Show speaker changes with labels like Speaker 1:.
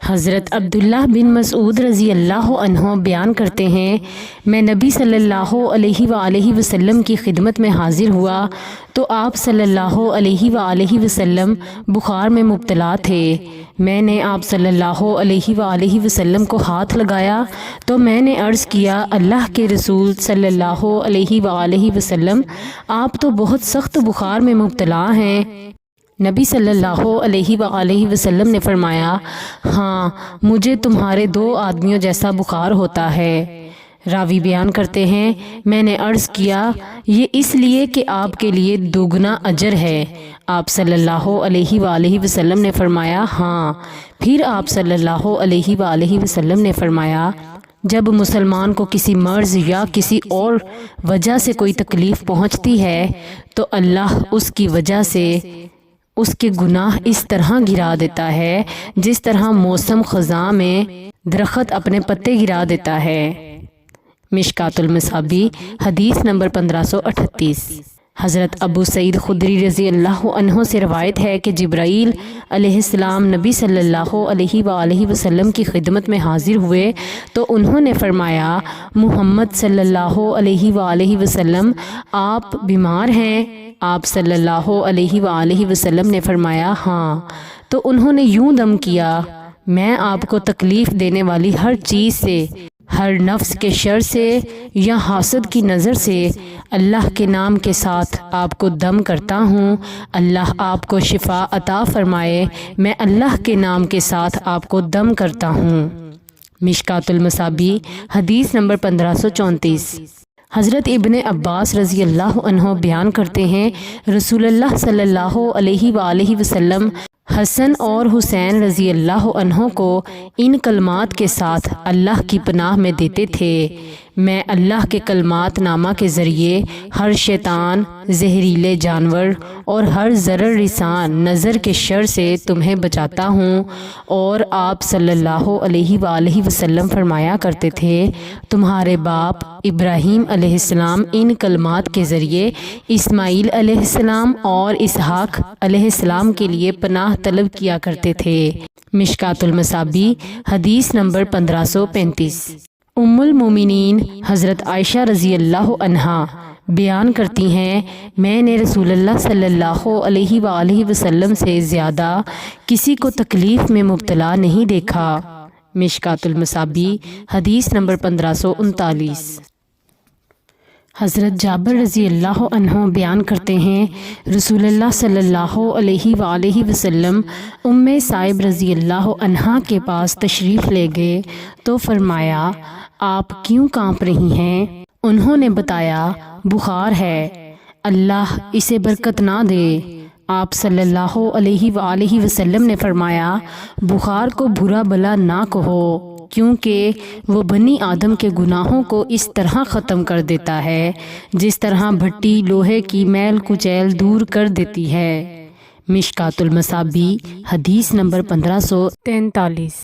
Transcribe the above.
Speaker 1: حضرت عبداللہ بن مسعود رضی اللہ عنہ بیان کرتے ہیں، میں نبی صلی اللہ علیہ وآلہ وسلم کی خدمت میں حاضر ہوا تو آپ صلی اللہ علیہ وآلہ وسلم بخار میں مبتلا تھے۔ میں نے آپ صلی اللہ علیہ وآلہ وسلم کو ہاتھ لگایا تو میں نے عرض کیا، اللہ کے رسول صلی اللہ علیہ وآلہ وسلم، آپ تو بہت سخت بخار میں مبتلا ہیں۔ نبی صلی اللہ علیہ وآلہ وسلم نے فرمایا، ہاں، مجھے تمہارے 2 آدمیوں جیسا بخار ہوتا ہے۔ راوی بیان کرتے ہیں، میں نے عرض کیا، یہ اس لیے کہ آپ کے لیے 2 اجر ہے۔ آپ صلی اللہ علیہ وآلہ وسلم نے فرمایا، ہاں۔ پھر آپ صلی اللہ علیہ وآلہ وسلم نے فرمایا، جب مسلمان کو کسی مرض یا کسی اور وجہ سے کوئی تکلیف پہنچتی ہے تو اللہ اس کی وجہ سے اس کے گناہ اس طرح گرا دیتا ہے جس طرح موسم خزاں میں درخت اپنے پتے گرا دیتا ہے۔ مشکات المصابیح حدیث نمبر 1538۔ حضرت ابو سعید خدری رضی اللہ عنہ سے روایت ہے کہ جبرائیل علیہ السلام نبی صلی اللہ علیہ وآلہ وسلم کی خدمت میں حاضر ہوئے تو انہوں نے فرمایا، محمد صلی اللہ علیہ وآلہ وسلم، آپ بیمار ہیں؟ آپ صلی اللہ علیہ وآلہ وسلم نے فرمایا، ہاں۔ تو انہوں نے یوں دم کیا، میں آپ کو تکلیف دینے والی ہر چیز سے، ہر نفس کے شر سے یا حاسد کی نظر سے اللہ کے نام کے ساتھ آپ کو دم کرتا ہوں، اللہ آپ کو شفا عطا فرمائے، میں اللہ کے نام کے ساتھ آپ کو دم کرتا ہوں۔ مشکات المصابیح حدیث نمبر 1534۔ حضرت ابن عباس رضی اللہ عنہ بیان کرتے ہیں، رسول اللہ صلی اللہ علیہ وآلہ وسلم حسن اور حسین رضی اللہ عنہ کو ان کلمات کے ساتھ اللہ کی پناہ میں دیتے تھے، میں اللہ کے کلمات نامہ کے ذریعے ہر شیطان، زہریلے جانور اور ہر ضرر رساں نظر کے شر سے تمہیں بچاتا ہوں۔ اور آپ صلی اللہ علیہ وآلہ وسلم فرمایا کرتے تھے، تمہارے باپ ابراہیم علیہ السلام ان کلمات کے ذریعے اسماعیل علیہ السلام اور اسحاق علیہ السلام کے لیے پناہ طلب کیا کرتے تھے۔ مشکات المصابیح حدیث نمبر 1535۔ ام المومنین حضرت عائشہ رضی اللہ عنہا بیان کرتی ہیں، میں نے رسول اللہ صلی اللہ علیہ وآلہ وسلم سے زیادہ کسی کو تکلیف میں مبتلا نہیں دیکھا۔ مشکات المصابیح حدیث نمبر 1539۔ حضرت جابر رضی اللہ عنہ بیان کرتے ہیں، رسول اللہ صلی اللہ علیہ وآلہ وسلم ام صائب رضی اللہ عنہا کے پاس تشریف لے گئے تو فرمایا، آپ کیوں کانپ رہی ہیں؟ انہوں نے بتایا، بخار ہے، اللہ اسے برکت نہ دے۔ آپ صلی اللہ علیہ وآلہ وسلم نے فرمایا، بخار کو برا بلا نہ کہو، کیونکہ وہ بنی آدم کے گناہوں کو اس طرح ختم کر دیتا ہے جس طرح بھٹی لوہے کی میل کچیل دور کر دیتی ہے۔ مشکات المصابیح حدیث نمبر 1543۔